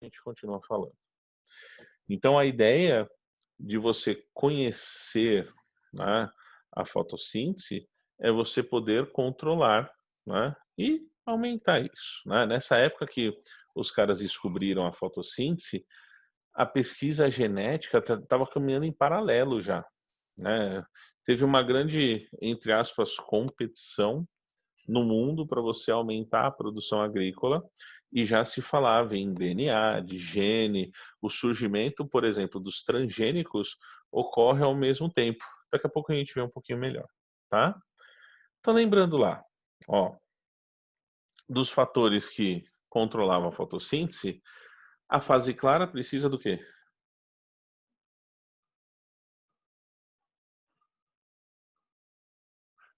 a gente continua falando. Então a ideia de você conhecer, né, a fotossíntese é você poder controlar, né, e aumentar isso, né. Nessa época que os caras descobriram a fotossíntese, a pesquisa genética estava caminhando em paralelo já, né. Teve uma grande, entre aspas, "competição" no mundo para você aumentar a produção agrícola, e já se falava em DNA, de gene, o surgimento, por exemplo, dos transgênicos ocorre ao mesmo tempo. Daqui a pouco a gente vê um pouquinho melhor, tá? Então lembrando lá, ó, dos fatores que controlavam a fotossíntese, a fase clara precisa do quê?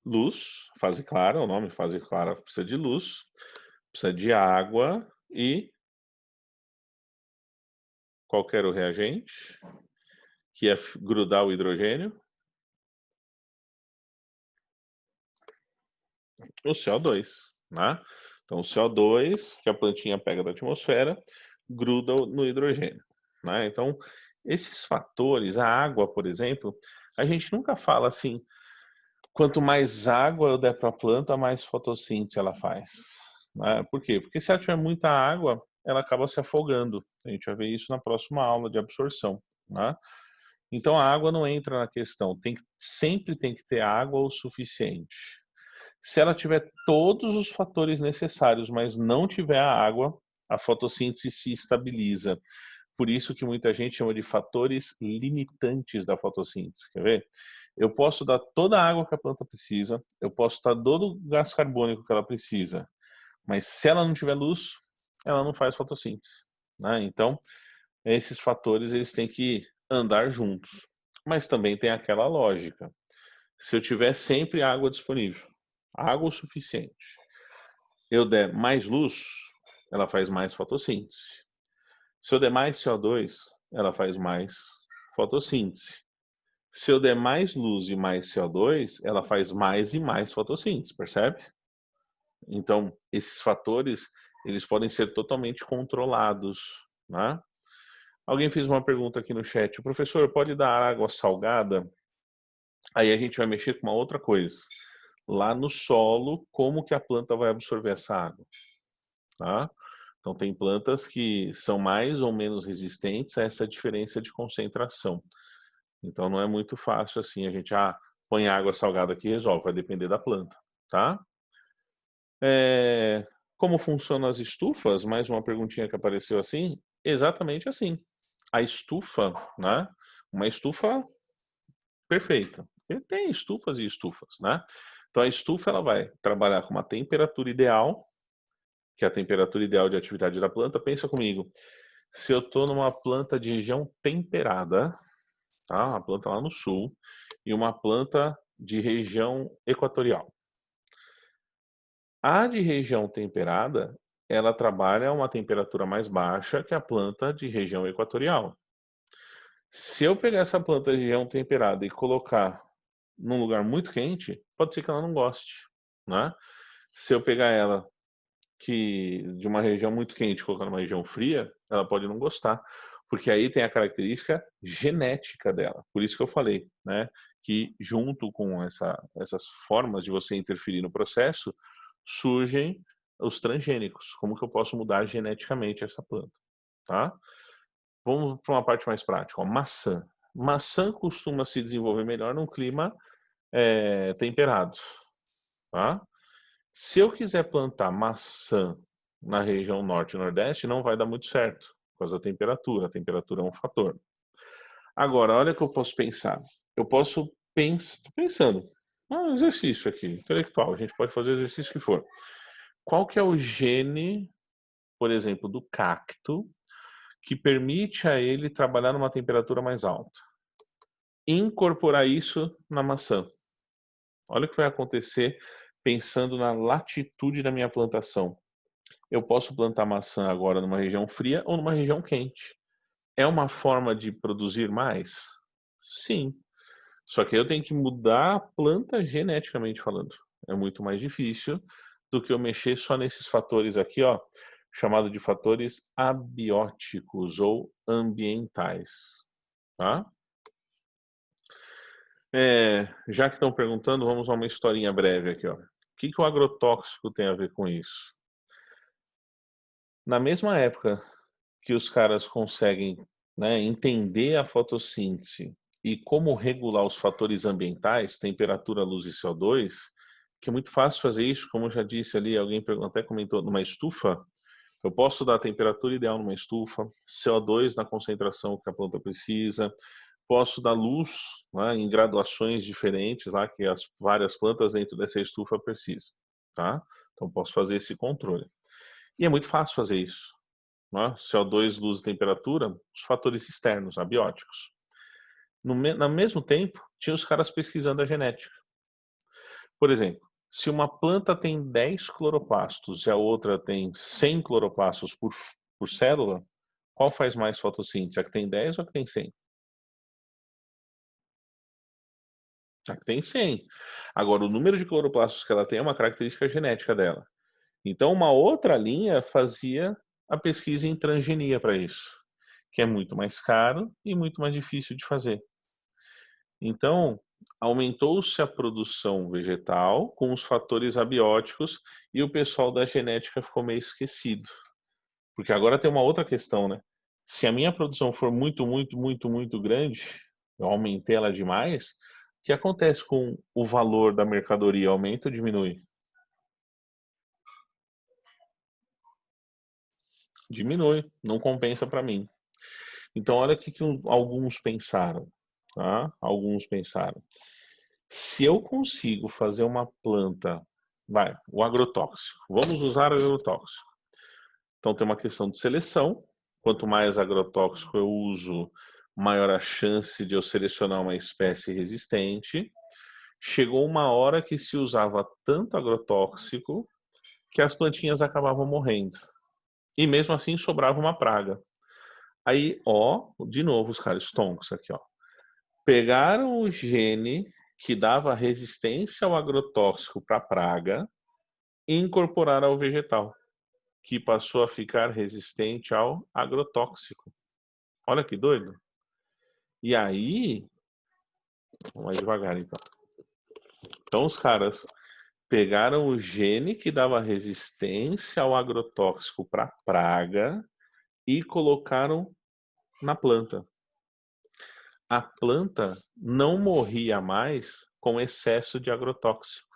Luz, fase clara, o nome fase clara precisa de luz, precisa de água e qual que era o reagente? Que é grudar o hidrogênio. O CO2, né. Então o CO2 que a plantinha pega da atmosfera, gruda no hidrogênio, né. Então, esses fatores, a água, por exemplo, a gente nunca fala assim: "Quanto mais água eu der para a planta, mais fotossíntese ela faz", né. Por quê? Porque se ela tiver muita água, ela acaba se afogando. A gente vai ver isso na próxima aula de absorção, né. Então a água não entra na questão, sempre tem que ter água o suficiente. Se ela tiver todos os fatores necessários, mas não tiver a água, a fotossíntese se estabiliza. Por isso que muita gente chama de fatores limitantes da fotossíntese, quer ver? Eu posso dar toda a água que a planta precisa, eu posso dar todo o gás carbônico que ela precisa, mas se ela não tiver luz, ela não faz fotossíntese, né. Então, esses fatores eles têm que andar juntos. Mas também tem aquela lógica, se eu tiver sempre água disponível, água o suficiente, eu der mais luz, ela faz mais fotossíntese. Se eu der mais CO2, ela faz mais fotossíntese. Se eu der mais luz e mais CO2, ela faz mais e mais fotossíntese, percebe? Então, esses fatores, eles podem ser totalmente controlados, né. Alguém fez uma pergunta aqui no chat: "O professor pode dar água salgada?" Aí a gente vai mexer com uma outra coisa, lá no solo, como que a planta vai absorver essa água, tá. Então tem plantas que são mais ou menos resistentes a essa diferença de concentração. Então não é muito fácil assim a gente: "Ah, põe água salgada que resolve", vai depender da planta, tá. Como funcionam as estufas? Mais uma perguntinha que apareceu assim, exatamente assim. A estufa, né, uma estufa perfeita. E tem estufas e estufas, né. Então a estufa ela vai trabalhar com uma temperatura ideal, que é a temperatura ideal de atividade da planta. Pensa comigo, se eu estou numa planta de região temperada, tá, uma planta lá no sul, e uma planta de região equatorial. A de região temperada, ela trabalha a uma temperatura mais baixa que a planta de região equatorial. Se eu pegar essa planta de região temperada e colocar num lugar muito quente, pode ser que ela não goste, né. Se eu pegar ela que de uma região muito quente e colocar numa região fria, ela pode não gostar, porque aí tem a característica genética dela. Por isso que eu falei, né, que junto com essas formas de você interferir no processo, surgem os transgênicos. Como que eu posso mudar geneticamente essa planta, tá. Vamos para uma parte mais prática, ó, maçã. Maçã costuma se desenvolver melhor num clima, temperado, tá. Se eu quiser plantar maçã na região norte e nordeste, não vai dar muito certo, por causa da temperatura, a temperatura é um fator. Agora, olha o que eu posso pensar, eu posso tô pensando, um exercício aqui, intelectual, a gente pode fazer o exercício que for. Qual que é o gene, por exemplo, do cacto, que permite a ele trabalhar numa temperatura mais alta? Incorporar isso na maçã. Olha o que vai acontecer pensando na latitude da minha plantação. Eu posso plantar maçã agora numa região fria ou numa região quente. É uma forma de produzir mais? Sim. Só que eu tenho que mudar a planta geneticamente falando. É muito mais difícil do que eu mexer só nesses fatores aqui, ó. chamado de fatores abióticos ou ambientais, tá? Já que estão perguntando, vamos a uma historinha breve aqui, ó. O que o agrotóxico tem a ver com isso? Na mesma época que os caras conseguem, né, entender a fotossíntese e como regular os fatores ambientais, temperatura, luz e CO2, que é muito fácil fazer isso, como eu já disse ali, alguém até comentou, numa estufa, eu posso dar a temperatura ideal numa estufa, CO2 na concentração que a planta precisa, posso dar luz, né, em graduações diferentes lá que as várias plantas dentro dessa estufa precisam, tá? Então posso fazer esse controle. E é muito fácil fazer isso, né? CO2, luz e temperatura, os fatores externos, abióticos. No mesmo tempo, tinha os caras pesquisando a genética. Por exemplo, se uma planta tem 10 cloroplastos e a outra tem 100 cloroplastos por célula, qual faz mais fotossíntese? A que tem 10 ou a que tem 100? A que tem 100. Agora, o número de cloroplastos que ela tem é uma característica genética dela. Então, uma outra linha fazia a pesquisa em transgenia para isso, que é muito mais caro e muito mais difícil de fazer. Então, aumentou-se a produção vegetal com os fatores abióticos e o pessoal da genética ficou meio esquecido. Porque agora tem uma outra questão, né? Se a minha produção for muito, muito, muito, muito grande, eu aumentei ela demais, o que acontece com o valor da mercadoria? Aumenta ou diminui? Diminui, não compensa para mim. Então, olha o que alguns pensaram, tá? Alguns pensaram. Se eu consigo fazer uma planta, o agrotóxico, vamos usar agrotóxico. Então tem uma questão de seleção. Quanto mais agrotóxico eu uso, maior a chance de eu selecionar uma espécie resistente. Chegou uma hora que se usava tanto agrotóxico que as plantinhas acabavam morrendo. E mesmo assim sobrava uma praga. Aí, ó, de novo os caras stonks aqui, ó. Pegaram o gene que dava resistência ao agrotóxico para praga e incorporaram ao vegetal, que passou a ficar resistente ao agrotóxico. Olha que doido. E aí, vamos mais devagar então. Então os caras pegaram o gene que dava resistência ao agrotóxico para praga e colocaram na planta. A planta não morria mais com excesso de agrotóxico.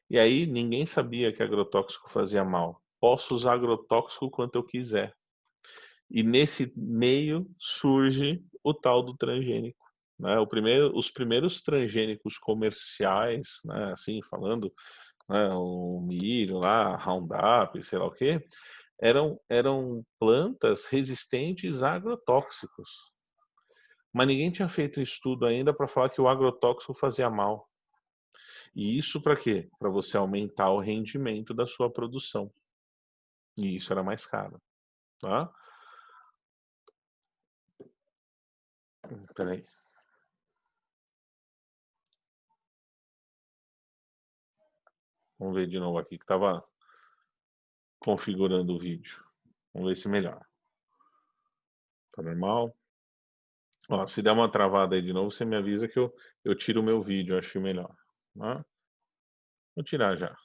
E aí ninguém sabia que agrotóxico fazia mal. Posso usar agrotóxico quanto eu quiser. E nesse meio surge o tal do transgênico. Né? Os primeiros transgênicos comerciais, né, assim falando, né, o milho lá, Roundup, sei lá o quê, eram plantas resistentes a agrotóxicos. Mas ninguém tinha feito estudo ainda para falar que o agrotóxico fazia mal. E isso para quê? Para você aumentar o rendimento da sua produção. E isso era mais caro, tá? Peraí. Vamos ver de novo aqui que estava configurando o vídeo. Vamos ver se melhora. Tá normal? Ó, se der uma travada aí de novo, você me avisa que eu tiro o meu vídeo, acho melhor. Tá? Vou tirar já.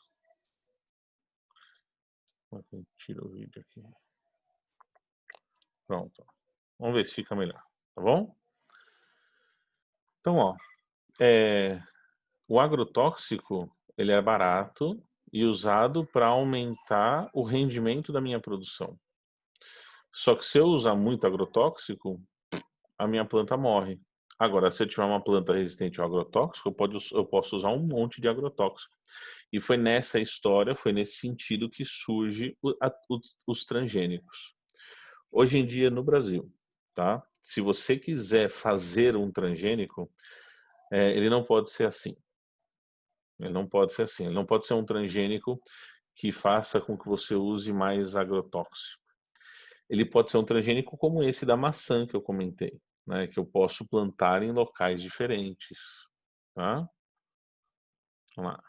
Tira o vídeo aqui. Pronto. Vamos ver se fica melhor. Tá bom? Então, ó. O agrotóxico, ele é barato e usado para aumentar o rendimento da minha produção. Só que se eu usar muito agrotóxico, a minha planta morre. Agora, se eu tiver uma planta resistente ao agrotóxico, eu posso usar um monte de agrotóxico. E foi nessa história, foi nesse sentido que surge os transgênicos. Hoje em dia, no Brasil, tá? Se você quiser fazer um transgênico, ele não pode ser assim. Ele não pode ser assim. Ele não pode ser um transgênico que faça com que você use mais agrotóxico. Ele pode ser um transgênico como esse da maçã que eu comentei, né? Que eu posso plantar em locais diferentes, tá? Vamos lá.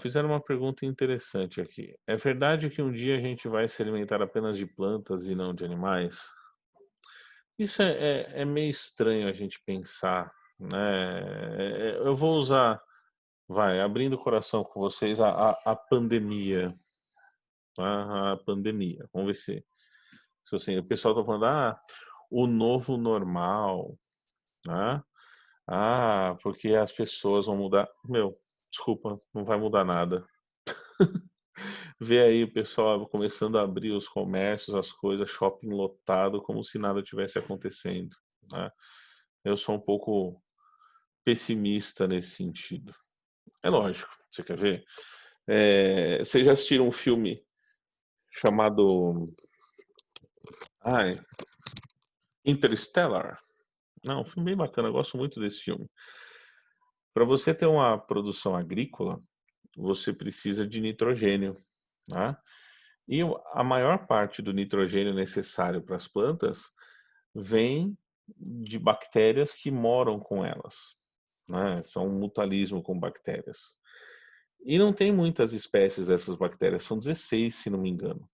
Fizeram uma pergunta interessante aqui. É verdade que um dia a gente vai se alimentar apenas de plantas e não de animais? Isso é meio estranho a gente pensar, né? Eu vou usar, abrindo o coração com vocês, a pandemia, tá? A pandemia. Vamos ver se assim, o pessoal tá falando, o novo normal, né? Porque as pessoas vão mudar. Meu, desculpa, não vai mudar nada. Vê aí o pessoal começando a abrir os comércios, as coisas, shopping lotado, como se nada tivesse acontecendo, né? Eu sou um pouco pessimista nesse sentido. É lógico, você quer ver? Vocês já assistiram um filme chamado ai, Interstellar? Não, um filme bem bacana, eu gosto muito desse filme. Para você ter uma produção agrícola, você precisa de nitrogênio, né? E a maior parte do nitrogênio necessário para as plantas vem de bactérias que moram com elas, né? São um mutualismo com bactérias. E não tem muitas espécies dessas bactérias, são 16, se não me engano.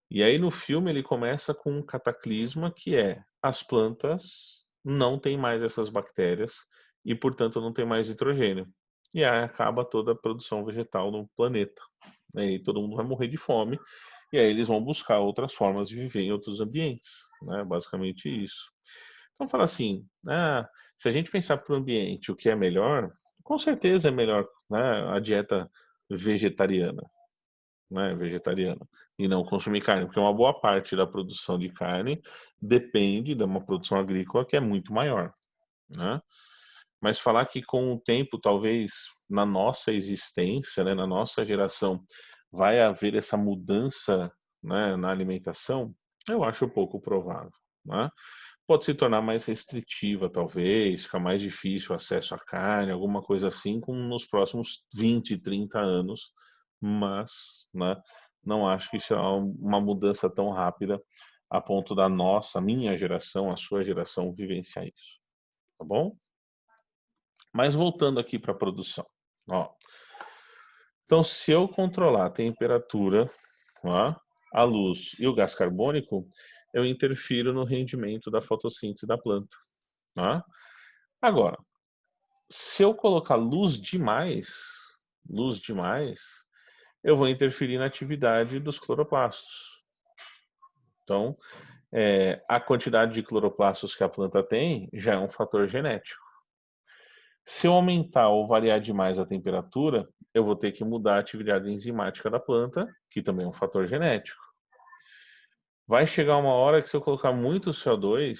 E aí no filme ele começa com um cataclisma que é as plantas não têm mais essas bactérias e, portanto, não tem mais nitrogênio. E aí acaba toda a produção vegetal no planeta, né? E todo mundo vai morrer de fome. E aí eles vão buscar outras formas de viver em outros ambientes, né? Basicamente isso. Então fala assim, se a gente pensar para o ambiente, o que é melhor, com certeza é melhor, né, a dieta vegetariana, né, vegetariana, e não consumir carne, porque uma boa parte da produção de carne depende de uma produção agrícola que é muito maior, né? Mas falar que com o tempo, talvez na nossa existência, né, na nossa geração, vai haver essa mudança, né, na alimentação, eu acho pouco provável, né? Pode se tornar mais restritiva, talvez, ficar mais difícil o acesso à carne, alguma coisa assim, como nos próximos 20, 30 anos, mas, né, não acho que será uma mudança tão rápida a ponto da minha geração, a sua geração vivenciar isso, tá bom? Mas voltando aqui para a produção, ó. Então, se eu controlar a temperatura, ó, a luz e o gás carbônico, eu interfiro no rendimento da fotossíntese da planta, tá? Agora, se eu colocar luz demais, eu vou interferir na atividade dos cloroplastos. Então, a quantidade de cloroplastos que a planta tem já é um fator genético. Se eu aumentar ou variar demais a temperatura, eu vou ter que mudar a atividade enzimática da planta, que também é um fator genético. Vai chegar uma hora que se eu colocar muito CO2,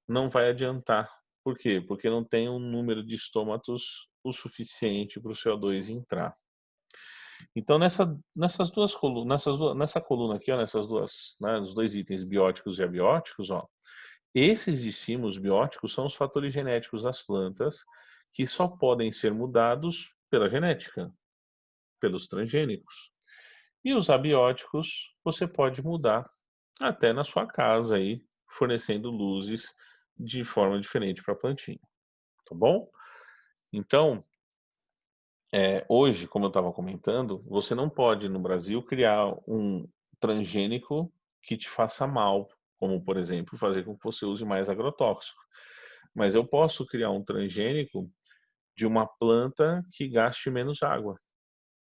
não vai adiantar. Por quê? Porque não tem um número de estômatos o suficiente para o CO2 entrar. Então nessas duas colunas, nessa coluna aqui, ó, nessas duas, né, os dois itens bióticos e abióticos, ó, esses de cima, os bióticos, são os fatores genéticos das plantas que só podem ser mudados pela genética, pelos transgênicos. E os abióticos você pode mudar até na sua casa aí, fornecendo luzes de forma diferente para a plantinha, tá bom? Então, hoje, como eu estava comentando, você não pode no Brasil criar um transgênico que te faça mal, como por exemplo fazer com que você use mais agrotóxico. Mas eu posso criar um transgênico de uma planta que gaste menos água.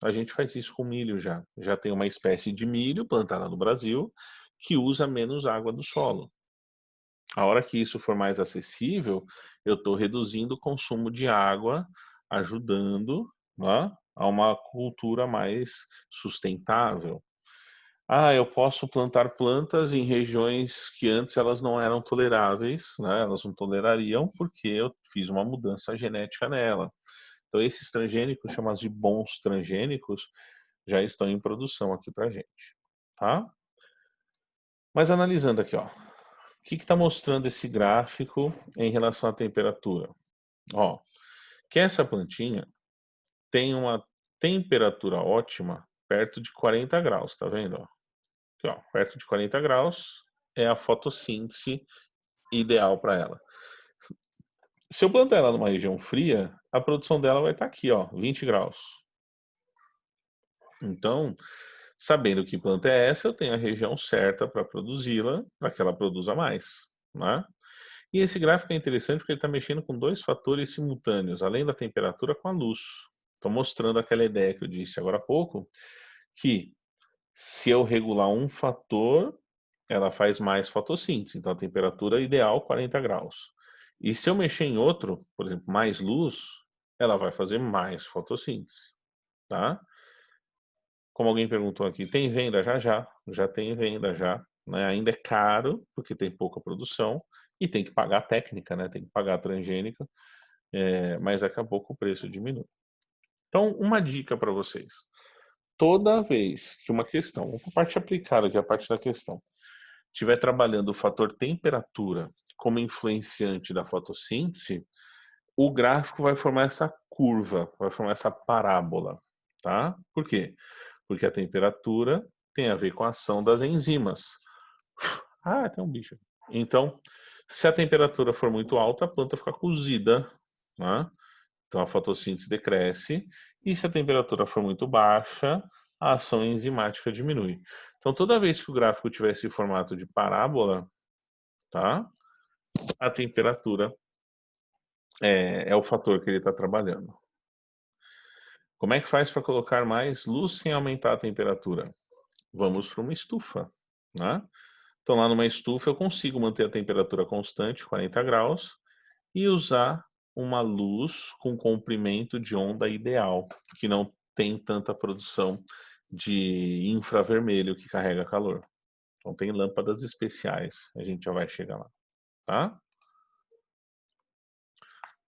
A gente faz isso com milho já. Já tem uma espécie de milho plantada no Brasil que usa menos água do solo. A hora que isso for mais acessível, eu estou reduzindo o consumo de água, ajudando, né, a uma cultura mais sustentável. Eu posso plantar plantas em regiões que antes elas não eram toleráveis, né? Elas não tolerariam porque eu fiz uma mudança genética nela. Então esses transgênicos, chamados de bons transgênicos, já estão em produção aqui pra gente, tá? Mas analisando aqui, ó, o que está mostrando esse gráfico em relação à temperatura? Ó, que essa plantinha tem uma temperatura ótima perto de 40 graus, tá vendo? Ó? Aqui, ó, perto de 40 graus é a fotossíntese ideal para ela. Se eu plantar ela numa região fria, a produção dela vai estar aqui, ó, 20 graus. Então, sabendo que planta é essa, eu tenho a região certa para produzi-la, para que ela produza mais, né? E esse gráfico é interessante porque ele está mexendo com dois fatores simultâneos, além da temperatura, com a luz. Estou mostrando aquela ideia que eu disse agora há pouco, que se eu regular um fator, ela faz mais fotossíntese, então a temperatura ideal 40 graus. E se eu mexer em outro, por exemplo, mais luz, ela vai fazer mais fotossíntese, tá? Como alguém perguntou aqui, tem venda? Já, já. Já tem venda, já. Né? Ainda é caro, porque tem pouca produção, e tem que pagar a técnica, né? Tem que pagar a transgênica, mas daqui a pouco o preço diminui. Então, uma dica para vocês. Toda vez que uma questão, a parte aplicada, que é a parte da questão, estiver trabalhando o fator temperatura como influenciante da fotossíntese, o gráfico vai formar essa curva, vai formar essa parábola, tá? Por quê? Porque a temperatura tem a ver com a ação das enzimas. Ah, tem um bicho. Então, se a temperatura for muito alta, a planta fica cozida, né? Então a fotossíntese decresce, e se a temperatura for muito baixa, a ação enzimática diminui. Então, toda vez que o gráfico tiver esse formato de parábola, tá? A temperatura é o fator que ele está trabalhando. Como é que faz para colocar mais luz sem aumentar a temperatura? Vamos para uma estufa, né? Então, lá numa estufa eu consigo manter a temperatura constante, 40 graus, e usar uma luz com comprimento de onda ideal, que não tem tanta produção de infravermelho que carrega calor. Então, tem lâmpadas especiais, a gente já vai chegar lá, tá?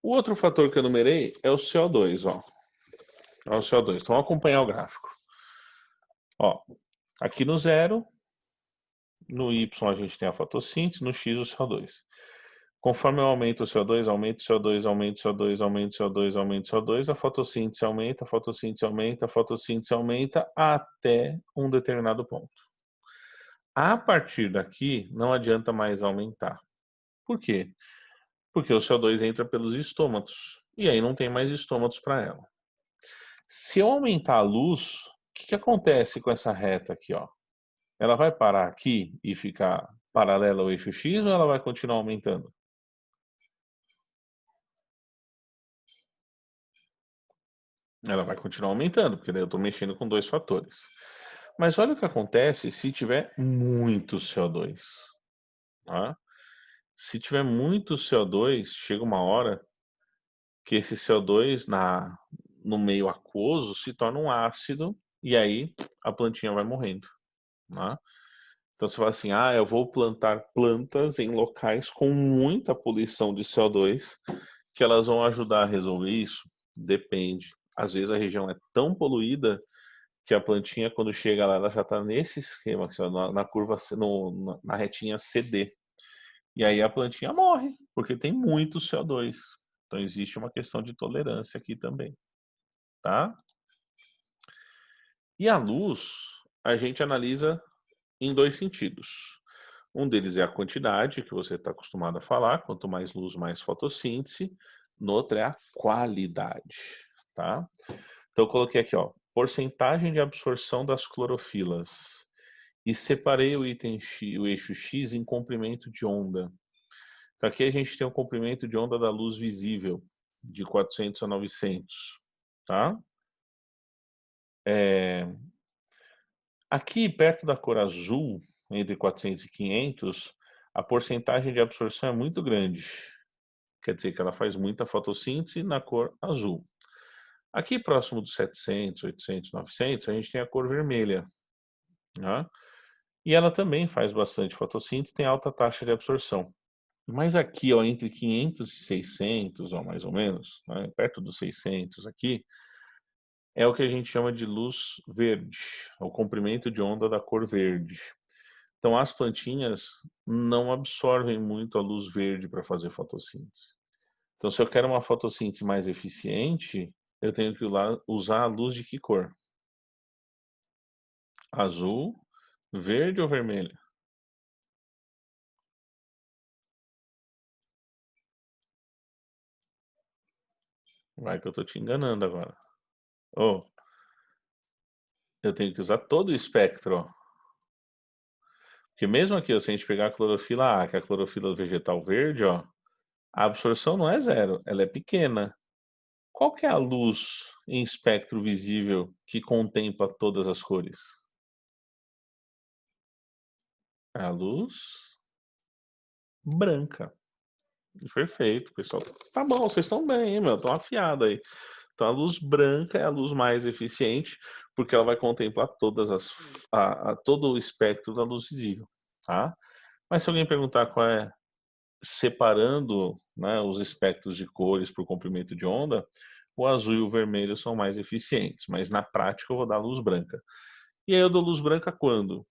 O outro fator que eu numerei é o CO2, ó. É o CO2. Então, vamos acompanhar o gráfico. Ó, aqui no zero, no Y a gente tem a fotossíntese, no X o CO2. Conforme eu aumento o CO2, aumento o CO2, aumento o CO2, aumento o CO2, aumento o CO2, a fotossíntese aumenta, a fotossíntese aumenta, a fotossíntese aumenta até um determinado ponto. A partir daqui, não adianta mais aumentar. Por quê? Porque o CO2 entra pelos estômatos, e aí não tem mais estômatos para ela. Se eu aumentar a luz, o que acontece com essa reta aqui, ó? Ela vai parar aqui e ficar paralela ao eixo X ou ela vai continuar aumentando? Ela vai continuar aumentando, porque daí eu estou mexendo com dois fatores. Mas olha o que acontece se tiver muito CO2, tá? Se tiver muito CO2, chega uma hora que esse CO2 no meio aquoso se torna um ácido e aí a plantinha vai morrendo, né? Então você fala assim, eu vou plantar plantas em locais com muita poluição de CO2 que elas vão ajudar a resolver isso? Depende. Às vezes a região é tão poluída que a plantinha, quando chega lá, ela já está nesse esquema, na curva, na retinha CD. E aí a plantinha morre, porque tem muito CO2. Então existe uma questão de tolerância aqui também, tá? E a luz, a gente analisa em dois sentidos. Um deles é a quantidade, que você está acostumado a falar, quanto mais luz, mais fotossíntese. No outro é a qualidade, tá? Então eu coloquei aqui, ó, porcentagem de absorção das clorofilas. E separei o item X, o eixo X em comprimento de onda. Então aqui a gente tem um comprimento de onda da luz visível, de 400 a 900, tá? Aqui, perto da cor azul, entre 400 e 500, a porcentagem de absorção é muito grande. Quer dizer que ela faz muita fotossíntese na cor azul. Aqui, próximo dos 700, 800, 900, a gente tem a cor vermelha, né? E ela também faz bastante fotossíntese, tem alta taxa de absorção. Mas aqui, ó, entre 500 e 600, ó, mais ou menos, né, perto dos 600 aqui, é o que a gente chama de luz verde, o comprimento de onda da cor verde. Então, as plantinhas não absorvem muito a luz verde para fazer fotossíntese. Então, se eu quero uma fotossíntese mais eficiente, eu tenho que usar a luz de que cor? Azul, verde ou vermelha? Vai que eu tô te enganando agora. Oh, Eu tenho que usar todo o espectro, ó. Porque mesmo aqui, ó, se a gente pegar a clorofila A, que é a clorofila vegetal verde, ó, a absorção não é zero, ela é pequena. Qual que é a luz em espectro visível que contempla todas as cores? É a luz branca. Perfeito, pessoal. Tá bom, vocês estão bem, hein, meu? Estão afiados aí. Então a luz branca é a luz mais eficiente, porque ela vai contemplar todas as todo o espectro da luz visível, tá? Mas se alguém perguntar qual é, separando, né, os espectros de cores por comprimento de onda, o azul e o vermelho são mais eficientes, mas na prática eu vou dar luz branca. E aí eu dou luz branca quando?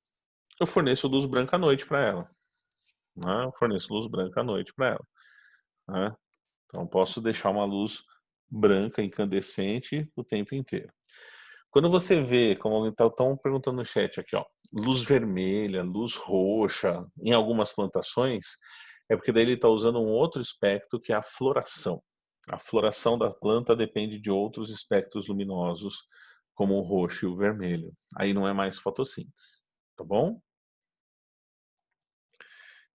Eu forneço luz branca à noite para ela, né? Eu forneço luz branca à noite para ela, né? Então posso deixar uma luz branca incandescente o tempo inteiro. Quando você vê, como estão perguntando no chat aqui, ó, luz vermelha, luz roxa, em algumas plantações, é porque daí ele está usando um outro espectro que é a floração. A floração da planta depende de outros espectros luminosos, como o roxo e o vermelho. Aí não é mais fotossíntese, tá bom?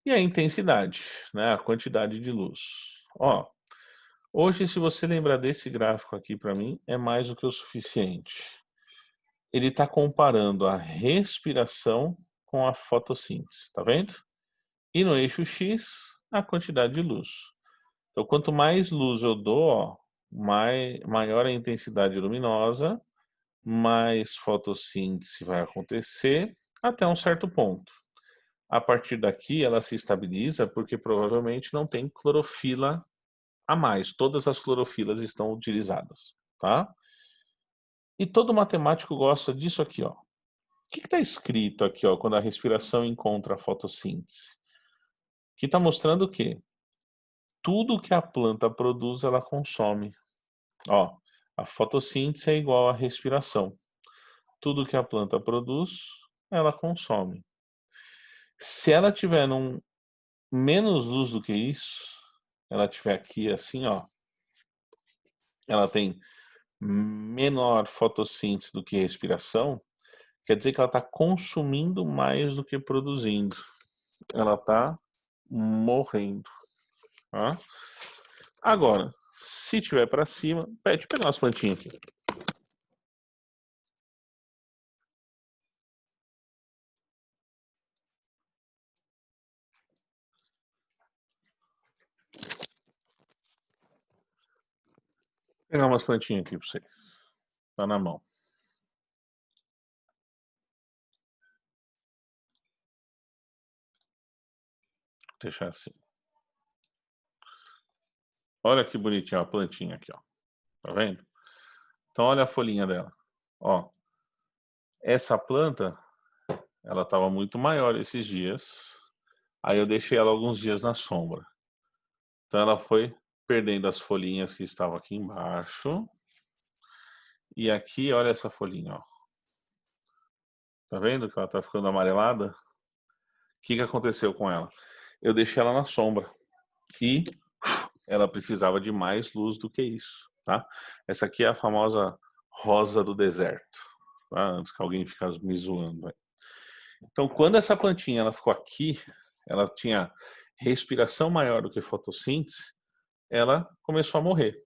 E a intensidade, né, a quantidade de luz. Ó, hoje, se você lembrar desse gráfico aqui para mim, é mais do que o suficiente. Ele está comparando a respiração com a fotossíntese, tá vendo? E no eixo X, a quantidade de luz. Então, quanto mais luz eu dou, ó, maior a intensidade luminosa, mais fotossíntese vai acontecer até um certo ponto. A partir daqui, ela se estabiliza porque provavelmente não tem clorofila a mais. Todas as clorofilas estão utilizadas, tá? E todo matemático gosta disso aqui, ó. O que está escrito aqui, ó, quando a respiração encontra a fotossíntese? Que está mostrando o quê? Tudo que a planta produz, ela consome. Ó, a fotossíntese é igual à respiração. Tudo que a planta produz, ela consome. Se ela tiver menos luz do que isso, ela tiver aqui assim, ó, ela tem menor fotossíntese do que respiração, quer dizer que ela está consumindo mais do que produzindo. Ela está morrendo. Tá? Agora, se tiver para cima, pede pegar umas plantinhas aqui. Pegar umas plantinhas aqui para vocês. Tá na mão. Vou deixar assim. Olha que bonitinha a plantinha aqui, ó. Tá vendo? Então olha a folhinha dela. Ó, essa planta, ela estava muito maior esses dias. Aí eu deixei ela alguns dias na sombra. Então ela foi perdendo as folhinhas que estavam aqui embaixo. E aqui, olha essa folhinha, ó. Tá vendo que ela tá ficando amarelada? O que aconteceu com ela? Eu deixei ela na sombra. E ela precisava de mais luz do que isso, tá? Essa aqui é a famosa rosa do deserto, tá? Antes que alguém ficasse me zoando. Aí. Então, quando essa plantinha ela ficou aqui, ela tinha respiração maior do que fotossíntese, ela começou a morrer,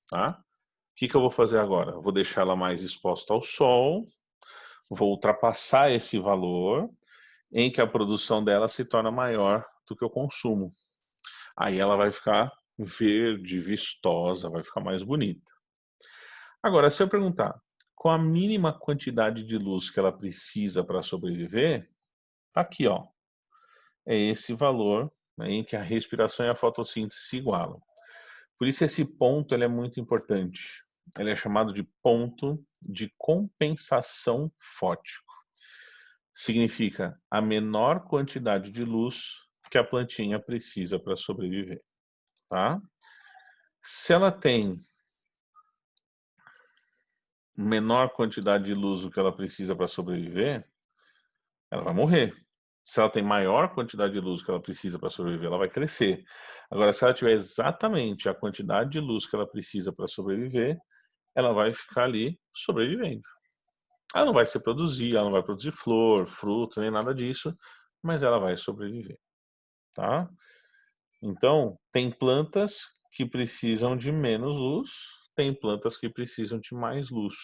tá? O que eu vou fazer agora? Eu vou deixar ela mais exposta ao sol, vou ultrapassar esse valor, em que a produção dela se torna maior do que o consumo. Aí ela vai ficar verde, vistosa, vai ficar mais bonita. Agora, se eu perguntar qual a mínima quantidade de luz que ela precisa para sobreviver, tá aqui, ó. É esse valor, né, em que a respiração e a fotossíntese se igualam. Por isso esse ponto ele é muito importante. Ele é chamado de ponto de compensação fótico. Significa a menor quantidade de luz que a plantinha precisa para sobreviver, tá? Se ela tem menor quantidade de luz do que ela precisa para sobreviver, ela vai morrer. Se ela tem maior quantidade de luz que ela precisa para sobreviver, ela vai crescer. Agora, se ela tiver exatamente a quantidade de luz que ela precisa para sobreviver, ela vai ficar ali sobrevivendo. Ela não vai se produzir, ela não vai produzir flor, fruto, nem nada disso, mas ela vai sobreviver, tá? Então, tem plantas que precisam de menos luz, tem plantas que precisam de mais luz.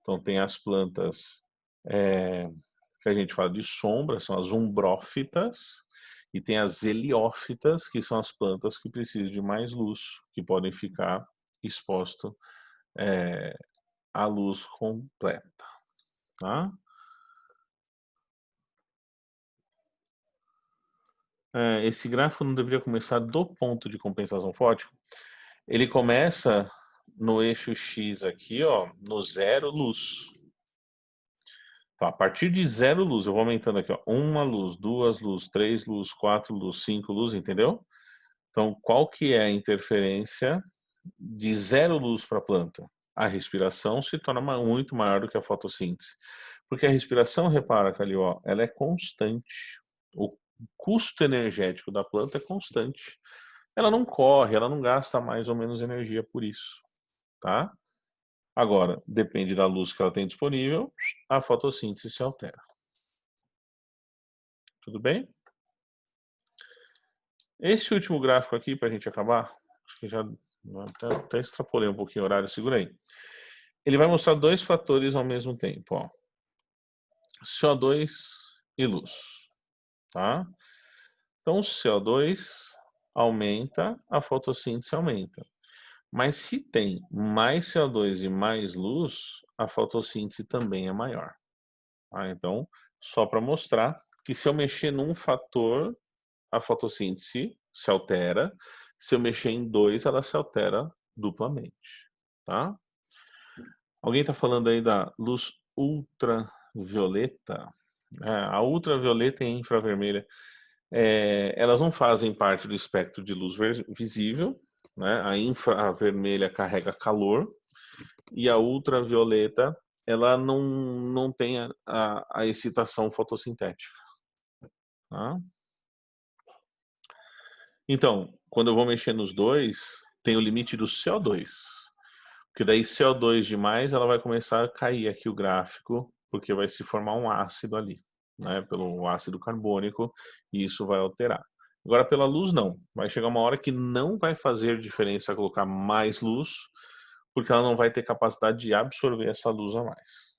Então, tem as plantas que a gente fala de sombra, são as umbrófitas, e tem as heliófitas, que são as plantas que precisam de mais luz, que podem ficar expostas à luz completa, tá? Esse gráfico não deveria começar do ponto de compensação fótica. Ele começa no eixo X aqui, ó, no zero luz. Então, a partir de zero luz, eu vou aumentando aqui, ó, uma luz, duas luz, três luz, quatro luz, cinco luz, entendeu? Então, qual que é a interferência de zero luz para a planta? A respiração se torna muito maior do que a fotossíntese. Porque a respiração, repara, ali, ó, ela é constante. O custo energético da planta é constante. Ela não corre, ela não gasta mais ou menos energia por isso, tá? Agora, depende da luz que ela tem disponível, a fotossíntese se altera. Tudo bem? Esse último gráfico aqui, para a gente acabar, acho que já até extrapolei um pouquinho o horário, segura aí. Ele vai mostrar dois fatores ao mesmo tempo, ó. CO2 e luz, tá? Então, o CO2 aumenta, a fotossíntese aumenta. Mas se tem mais CO2 e mais luz, a fotossíntese também é maior. Tá? Então, só para mostrar que se eu mexer num fator, a fotossíntese se altera. Se eu mexer em dois, ela se altera duplamente. Tá? Alguém está falando aí da luz ultravioleta? A ultravioleta e infravermelha, elas não fazem parte do espectro de luz visível, né? A infravermelha carrega calor e a ultravioleta ela não tem a excitação fotossintética. Tá? Então, quando eu vou mexer nos dois, tem o limite do CO2. Porque daí CO2 demais, ela vai começar a cair aqui o gráfico, porque vai se formar um ácido ali, né? Pelo ácido carbônico, e isso vai alterar. Agora, pela luz, não. Vai chegar uma hora que não vai fazer diferença colocar mais luz, porque ela não vai ter capacidade de absorver essa luz a mais.